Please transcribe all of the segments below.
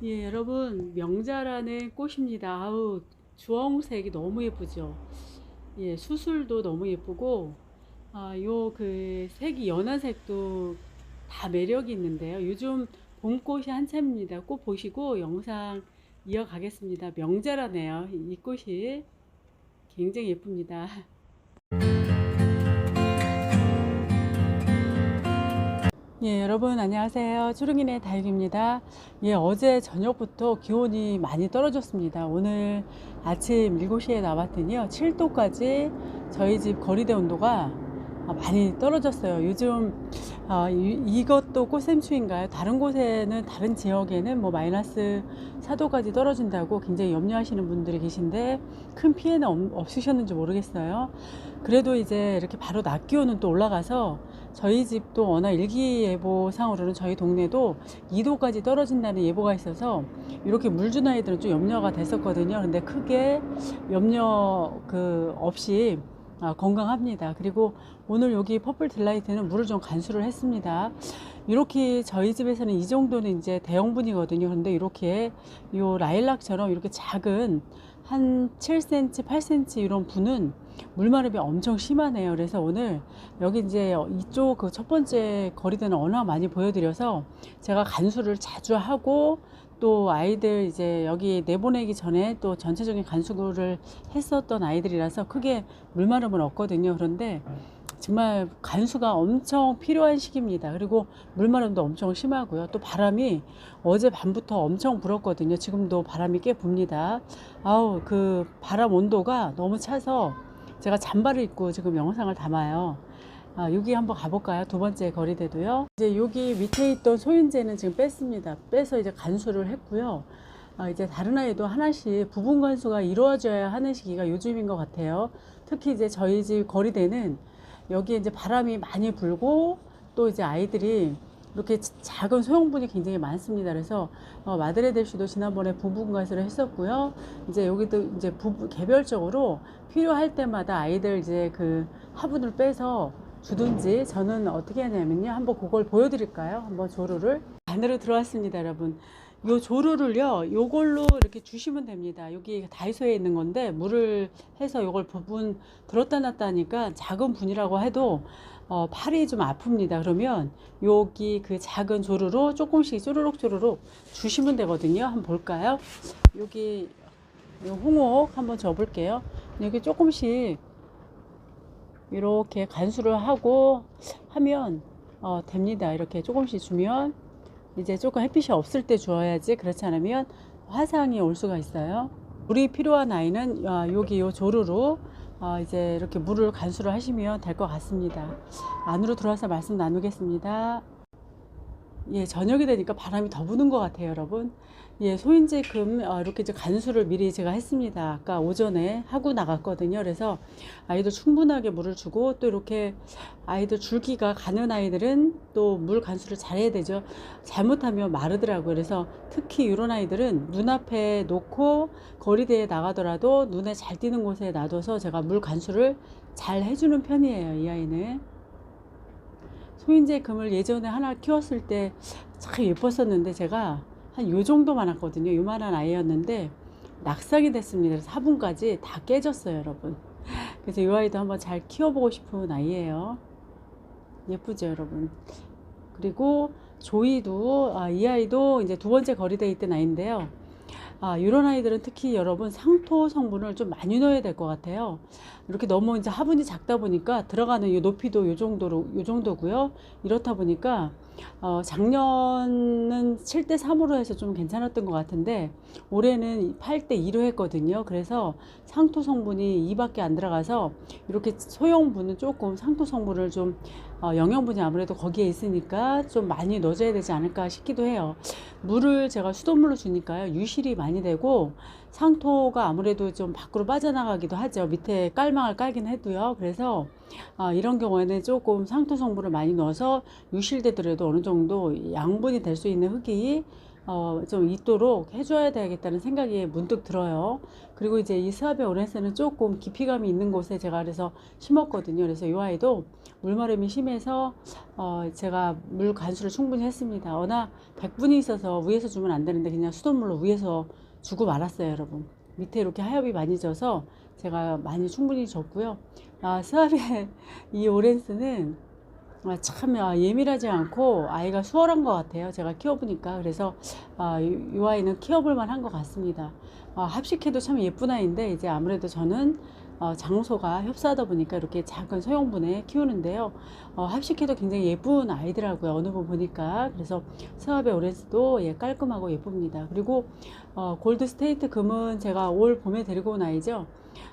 예, 여러분, 명자라는 꽃입니다. 아우, 주황색이 너무 예쁘죠? 예, 수술도 너무 예쁘고, 요 그 색이 연한 색도 다 매력이 있는데요. 요즘 봄꽃이 한참입니다. 꽃 보시고 영상 이어가겠습니다. 명자라네요. 이 꽃이 굉장히 예쁩니다. 예, 여러분 안녕하세요. 추릉이네 다육입니다. 예, 어제 저녁부터 기온이 많이 떨어졌습니다. 오늘 아침 7시에 나왔더니요. 7도까지 저희 집 거리대 온도가 많이 떨어졌어요. 요즘 이것도 꽃샘추인가요? 다른 곳에는 다른 지역에는 뭐 마이너스 4도까지 떨어진다고 굉장히 염려하시는 분들이 계신데 큰 피해는 없으셨는지 모르겠어요. 그래도 이제 이렇게 바로 낮 기온은 또 올라가서 저희 집도 워낙 일기예보상으로는 저희 동네도 2도까지 떨어진다는 예보가 있어서 이렇게 물 준 아이들은 좀 염려가 됐었거든요. 근데 크게 염려 없이 건강합니다. 그리고 오늘 여기 퍼플 딜라이트는 물을 좀 간수를 했습니다. 이렇게 저희 집에서는 이 정도는 이제 대형분이거든요. 근데 이렇게 요 라일락처럼 이렇게 작은 한 7cm, 8cm 이런 분은 물마름이 엄청 심하네요. 그래서 오늘 여기 이제 이쪽 그 첫 번째 거리대는 워낙 많이 보여드려서 제가 간수를 자주 하고 또 아이들 이제 여기 내보내기 전에 또 전체적인 간수를 했었던 아이들이라서 크게 물마름은 없거든요. 그런데 정말 간수가 엄청 필요한 시기입니다. 그리고 물마름도 엄청 심하고요. 또 바람이 어제 밤부터 엄청 불었거든요. 지금도 바람이 꽤 붑니다. 아우, 그 바람 온도가 너무 차서 제가 잠바를 입고 지금 영상을 담아요. 여기 한번 가볼까요? 두 번째 거리대도요. 이제 여기 밑에 있던 소인재는 지금 뺐습니다. 빼서 이제 간수를 했고요. 이제 다른 아이도 하나씩 부분 간수가 이루어져야 하는 시기가 요즘인 것 같아요. 특히 이제 저희 집 거리대는 여기에 이제 바람이 많이 불고 또 이제 아이들이 이렇게 작은 소형분이 굉장히 많습니다. 그래서 마드레델슈도 지난번에 부분 간수를 했었고요. 이제 여기도 이제 개별적으로 필요할 때마다 아이들 이제 그 화분을 빼서 주든지 저는 어떻게 하냐면요. 한번 그걸 보여드릴까요? 한번 조루를 안으로 들어왔습니다, 여러분. 요 조루를요, 요걸로 이렇게 주시면 됩니다. 여기 다이소에 있는 건데 물을 해서 요걸 부분 들었다 놨다 하니까 작은 분이라고 해도 팔이 좀 아픕니다. 그러면 여기 그 작은 조루로 조금씩 쪼르륵 쪼르륵 주시면 되거든요. 한번 볼까요? 여기 요 홍옥 한번 줘볼게요. 여기 조금씩 이렇게 간수를 하고 하면 됩니다. 이렇게 조금씩 주면 이제 조금 햇빛이 없을 때 주어야지, 그렇지 않으면 화상이 올 수가 있어요. 물이 필요한 아이는 여기 요 조루로 이제 이렇게 물을 간수를 하시면 될 것 같습니다. 안으로 들어와서 말씀 나누겠습니다. 예, 저녁이 되니까 바람이 더 부는 것 같아요, 여러분. 예, 소인제금 이렇게 이제 간수를 미리 제가 했습니다. 아까 오전에 하고 나갔거든요. 그래서 아이들 충분하게 물을 주고 또 이렇게 아이들 줄기가 가는 아이들은 또 물 간수를 잘해야 되죠. 잘못하면 마르더라고요. 그래서 특히 이런 아이들은 눈앞에 놓고 거리대에 나가더라도 눈에 잘 띄는 곳에 놔둬서 제가 물 간수를 잘 해주는 편이에요, 이 아이는. 소인재 금을 예전에 하나 키웠을 때 참 예뻤었는데 제가 한 요 정도 많았거든요. 요만한 아이였는데 낙상이 됐습니다. 그래서 화분까지 다 깨졌어요, 여러분. 그래서 이 아이도 한번 잘 키워보고 싶은 아이예요. 예쁘죠, 여러분. 그리고 조이도 이 아이도 이제 두 번째 거리대에 있던 아이인데요. 이런 아이들은 특히 여러분 상토 성분을 좀 많이 넣어야 될 것 같아요. 이렇게 너무 이제 화분이 작다 보니까 들어가는 이 높이도 요 정도고요. 이렇다 보니까 작년은 7대 3으로 해서 좀 괜찮았던 것 같은데 올해는 8대 2로 했거든요. 그래서 상토 성분이 2밖에 안 들어가서 이렇게 소형분은 조금 상토 성분을 좀 영양분이 아무래도 거기에 있으니까 좀 많이 넣어줘야 되지 않을까 싶기도 해요. 물을 제가 수돗물로 주니까요, 유실이 많이 되고 상토가 아무래도 좀 밖으로 빠져나가기도 하죠. 밑에 깔망을 깔긴 해도요. 그래서 이런 경우에는 조금 상토 성분을 많이 넣어서 유실되더라도 어느 정도 양분이 될 수 있는 흙이 좀 있도록 해줘야 되겠다는 생각이 문득 들어요. 그리고 이제 이 스와베 오렌세는 조금 깊이감이 있는 곳에 제가 그래서 심었거든요. 그래서 이 아이도 물마름이 심해서 제가 물 간수를 충분히 했습니다. 워낙 100분이 있어서 위에서 주면 안 되는데 그냥 수돗물로 위에서 주고 말았어요, 여러분. 밑에 이렇게 하엽이 많이 져서 제가 많이 충분히 줬고요. 스와베 이 오렌스는 참 예민하지 않고 아이가 수월한 것 같아요. 제가 키워보니까. 그래서 이 아이는 키워볼 만한 것 같습니다. 합식해도 참 예쁜 아이인데 이제 아무래도 저는 장소가 협소하다 보니까 이렇게 작은 소형분에 키우는데요. 합식해도 굉장히 예쁜 아이더라고요. 어느 분 보니까. 그래서 스와베 오렌스도 깔끔하고 예쁩니다. 그리고 골드 스테이트 금은 제가 올 봄에 데리고 온 아이죠.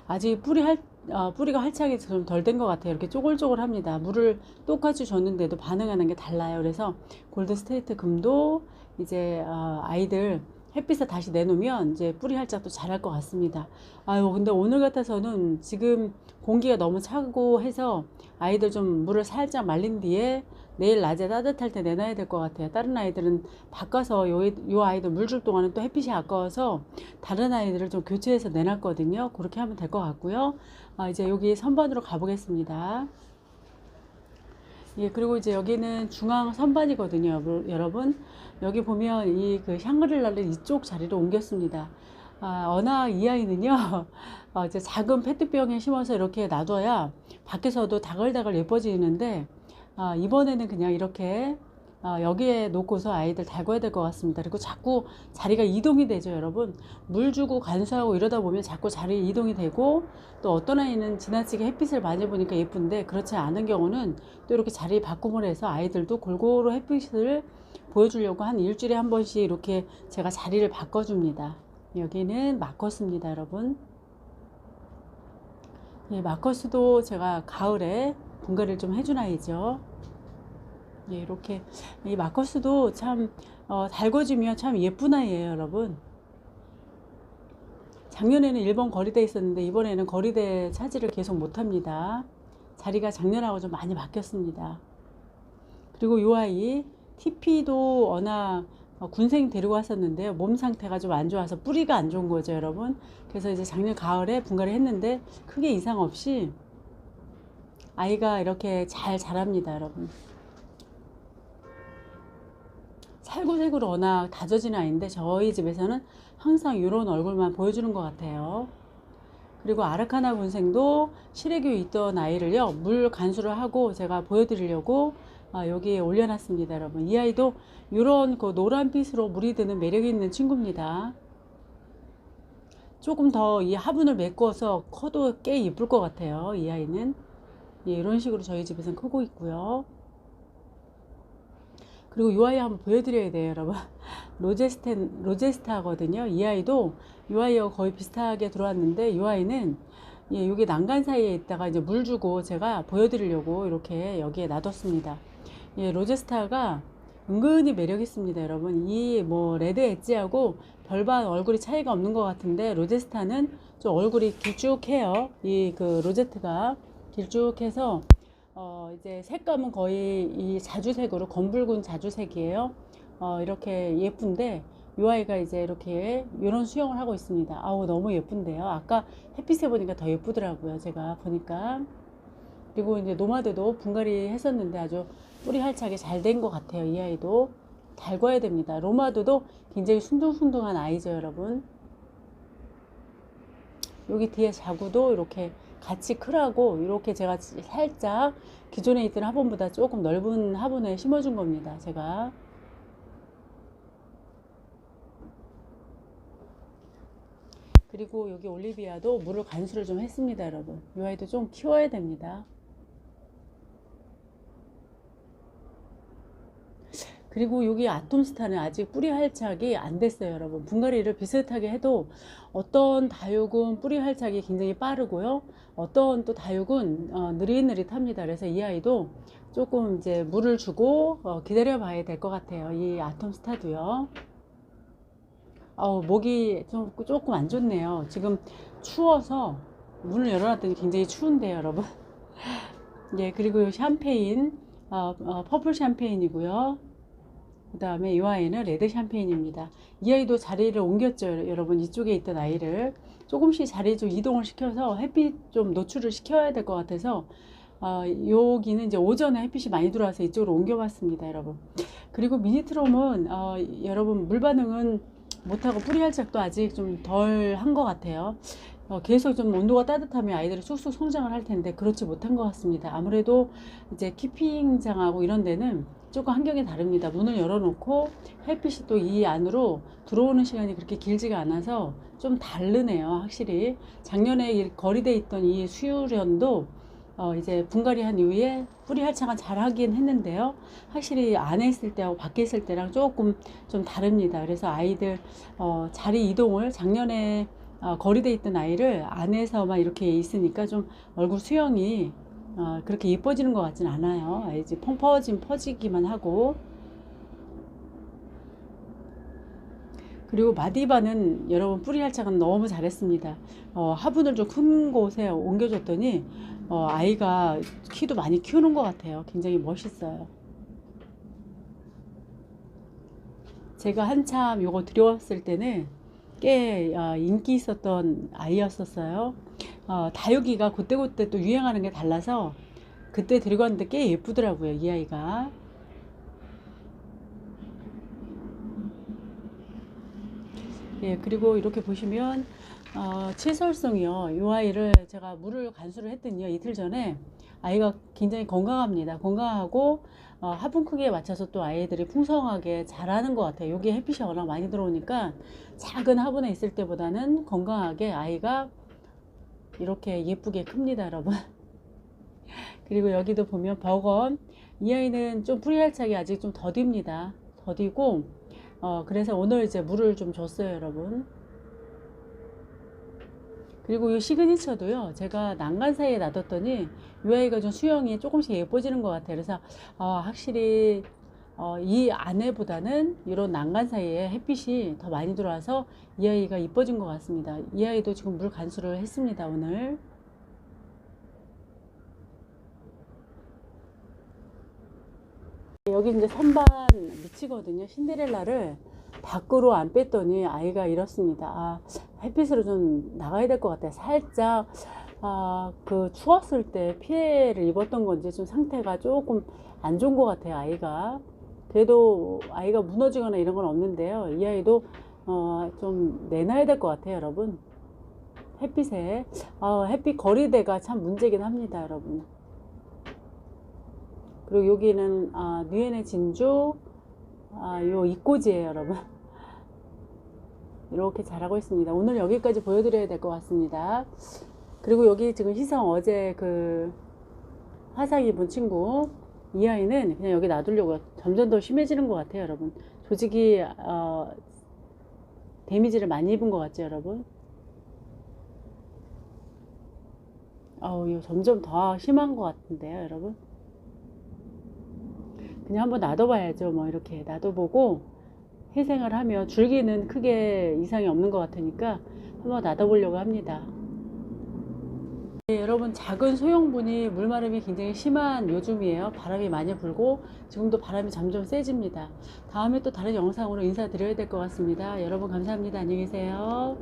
아직 뿌리가 활착이 좀 덜 된 것 같아요. 이렇게 쪼글쪼글합니다. 물을 똑같이 줬는데도 반응하는 게 달라요. 그래서 골드 스테이트 금도 이제 아이들 햇빛에 다시 내놓으면 이제 뿌리 활착도 잘할 것 같습니다. 아유, 근데 오늘 같아서는 지금 공기가 너무 차고 해서 아이들 좀 물을 살짝 말린 뒤에 내일 낮에 따뜻할 때 내놔야 될 것 같아요. 다른 아이들은 바꿔서 요 아이들 물 줄 동안은 또 햇빛이 아까워서 다른 아이들을 좀 교체해서 내놨거든요. 그렇게 하면 될 것 같고요. 이제 여기 선반으로 가보겠습니다. 예, 그리고 이제 여기는 중앙 선반이거든요, 여러분. 여기 보면 이 그 샹그릴라를 이쪽 자리로 옮겼습니다. 워낙 이 아이는요, 이제 작은 페트병에 심어서 이렇게 놔둬야 밖에서도 다글다글 예뻐지는데, 이번에는 그냥 이렇게 여기에 놓고서 아이들 달궈야 될 것 같습니다. 그리고 자꾸 자리가 이동이 되죠, 여러분. 물 주고 간수하고 이러다 보면 자꾸 자리 이동이 되고, 또 어떤 아이는 지나치게 햇빛을 많이 보니까 예쁜데 그렇지 않은 경우는 또 이렇게 자리 바꿈을 해서 아이들도 골고루 햇빛을 보여주려고 한 일주일에 한 번씩 이렇게 제가 자리를 바꿔줍니다. 여기는 마커스입니다, 여러분. 예, 마커스도 제가 가을에 분갈이를 좀 해준 아이죠. 예, 이렇게 이 마커스도 참 달궈지면 참 예쁜 아이예요, 여러분. 작년에는 1번 거리대에 있었는데 이번에는 거리대 차지를 계속 못합니다. 자리가 작년하고 좀 많이 바뀌었습니다. 그리고 이 아이 TP도 워낙 군생 데리고 왔었는데요. 몸 상태가 좀 안 좋아서 뿌리가 안 좋은 거죠, 여러분. 그래서 이제 작년 가을에 분갈이 했는데 크게 이상 없이 아이가 이렇게 잘 자랍니다, 여러분. 살구색으로 워낙 다져진 아이인데 저희 집에서는 항상 이런 얼굴만 보여주는 것 같아요. 그리고 아르카나 군생도 실외교에 있던 아이를요, 물 간수를 하고 제가 보여드리려고 여기에 올려놨습니다, 여러분. 이 아이도 이런 그 노란빛으로 물이 드는 매력이 있는 친구입니다. 조금 더 이 화분을 메꿔서 커도 꽤 예쁠 것 같아요, 이 아이는. 예, 이런 식으로 저희 집에서는 크고 있고요. 그리고 이 아이 한번 보여드려야 돼요, 여러분. 로제스타거든요. 이 아이도 이 아이와 거의 비슷하게 들어왔는데 이 아이는 예, 여기 난간 사이에 있다가 이제 물 주고 제가 보여드리려고 이렇게 여기에 놔뒀습니다. 예, 로제스타가 은근히 매력 있습니다, 여러분. 이 뭐 레드 엣지하고 별반 얼굴이 차이가 없는 것 같은데 로제스타는 좀 얼굴이 길쭉해요. 이 그 로제트가 길쭉해서 이제 색감은 거의 이 자주색으로 검붉은 자주색이에요. 이렇게 예쁜데 이 아이가 이제 이렇게 이런 수영을 하고 있습니다. 아우, 너무 예쁜데요. 아까 햇빛에 보니까 더 예쁘더라고요, 제가 보니까. 그리고 이제 노마드도 분갈이 했었는데 아주 뿌리 활착이 잘 된 것 같아요. 이 아이도 달궈야 됩니다. 로마드도 굉장히 순둥순둥한 아이죠, 여러분. 여기 뒤에 자구도 이렇게 같이 크라고 이렇게 제가 살짝 기존에 있던 화분보다 조금 넓은 화분에 심어준 겁니다, 제가. 그리고 여기 올리비아도 물을 간수를 좀 했습니다, 여러분. 이 아이도 좀 키워야 됩니다. 그리고 여기 아톰스타는 아직 뿌리 활착이 안 됐어요, 여러분. 분갈이를 비슷하게 해도 어떤 다육은 뿌리 활착이 굉장히 빠르고요, 어떤 또 다육은 느릿느릿합니다. 그래서 이 아이도 조금 이제 물을 주고 기다려 봐야 될 것 같아요, 이 아톰스타도요. 목이 조금 안 좋네요. 지금 추워서 문을 열어놨더니 굉장히 추운데요, 여러분. 예, 그리고 샴페인 퍼플 샴페인이고요. 그 다음에 이 아이는 레드 샴페인입니다. 이 아이도 자리를 옮겼죠. 여러분, 이쪽에 있던 아이를 조금씩 자리 좀 이동을 시켜서 햇빛 좀 노출을 시켜야 될 것 같아서 여기는 이제 오전에 햇빛이 많이 들어와서 이쪽으로 옮겨봤습니다, 여러분. 그리고 미니트롬은 여러분 물 반응은 못하고 뿌리 활착도 아직 좀 덜 한 것 같아요. 계속 좀 온도가 따뜻하면 아이들이 쑥쑥 성장을 할 텐데 그렇지 못한 것 같습니다. 아무래도 이제 키핑장하고 이런 데는 조금 환경이 다릅니다. 문을 열어놓고 햇빛이 또 이 안으로 들어오는 시간이 그렇게 길지가 않아서 좀 다르네요. 확실히 작년에 거리돼 있던 이 수유련도 이제 분갈이 한 이후에 뿌리 활착은 잘 하긴 했는데요. 확실히 안에 있을 때하고 밖에 있을 때랑 조금 좀 다릅니다. 그래서 아이들 자리 이동을 작년에 거리돼 있던 아이를 안에서만 이렇게 있으니까 좀 얼굴 수영이 그렇게 예뻐지는 것 같진 않아요. 이제 퍼지기만 하고. 그리고 마디바는 여러분 뿌리 활착은 너무 잘했습니다. 화분을 좀 큰 곳에 옮겨줬더니 아이가 키도 많이 키우는 것 같아요. 굉장히 멋있어요. 제가 한참 요거 들여왔을 때는 꽤 인기 있었던 아이였었어요. 다육이가 그때그때 또 유행하는 게 달라서 그때 데리고 왔는데 꽤 예쁘더라고요, 이 아이가. 예, 그리고 이렇게 보시면 채설성이요. 이 아이를 제가 물을 간수를 했더니요, 이틀 전에 아이가 굉장히 건강합니다. 건강하고 화분 크기에 맞춰서 또 아이들이 풍성하게 자라는 것 같아요. 여기 햇빛이 워낙 많이 들어오니까 작은 화분에 있을 때보다는 건강하게 아이가 이렇게 예쁘게 큽니다, 여러분. 그리고 여기도 보면 버건, 이 아이는 좀 뿌리 활착이 아직 좀 더딥니다. 더디고 그래서 오늘 이제 물을 좀 줬어요, 여러분. 그리고 이 시그니처도요, 제가 난간 사이에 놔뒀더니 이 아이가 좀 수영이 조금씩 예뻐지는 것 같아요. 그래서 확실히 이 안에보다는 이런 난간 사이에 햇빛이 더 많이 들어와서 이 아이가 이뻐진 것 같습니다. 이 아이도 지금 물 간수를 했습니다, 오늘. 여기 이제 선반 미치거든요. 신데렐라를 밖으로 안 뺐더니 아이가 이렇습니다. 햇빛으로 좀 나가야 될 것 같아요. 살짝 그 추웠을 때 피해를 입었던 건지 좀 상태가 조금 안 좋은 것 같아요, 아이가. 그래도 아이가 무너지거나 이런 건 없는데요. 이 아이도 좀 내놔야 될 것 같아요, 여러분. 햇빛에 햇빛 거리대가 참 문제긴 합니다, 여러분. 그리고 여기는 뉴엔의 진주 요 이꼬지예요, 여러분. 이렇게 자라고 있습니다. 오늘 여기까지 보여드려야 될 것 같습니다. 그리고 여기 지금 희성 어제 그 화상 입은 친구, 이 아이는 그냥 여기 놔두려고요. 점점 더 심해지는 것 같아요, 여러분. 조직이 데미지를 많이 입은 것 같죠, 여러분. 이거 점점 더 심한 것 같은데요, 여러분. 그냥 한번 놔둬봐야죠. 뭐 이렇게 놔둬보고 회생을 하면 줄기는 크게 이상이 없는 것 같으니까 한번 놔둬보려고 합니다. 네, 여러분, 작은 소형분이 물마름이 굉장히 심한 요즘이에요. 바람이 많이 불고 지금도 바람이 점점 세집니다. 다음에 또 다른 영상으로 인사드려야 될 것 같습니다. 여러분 감사합니다. 안녕히 계세요.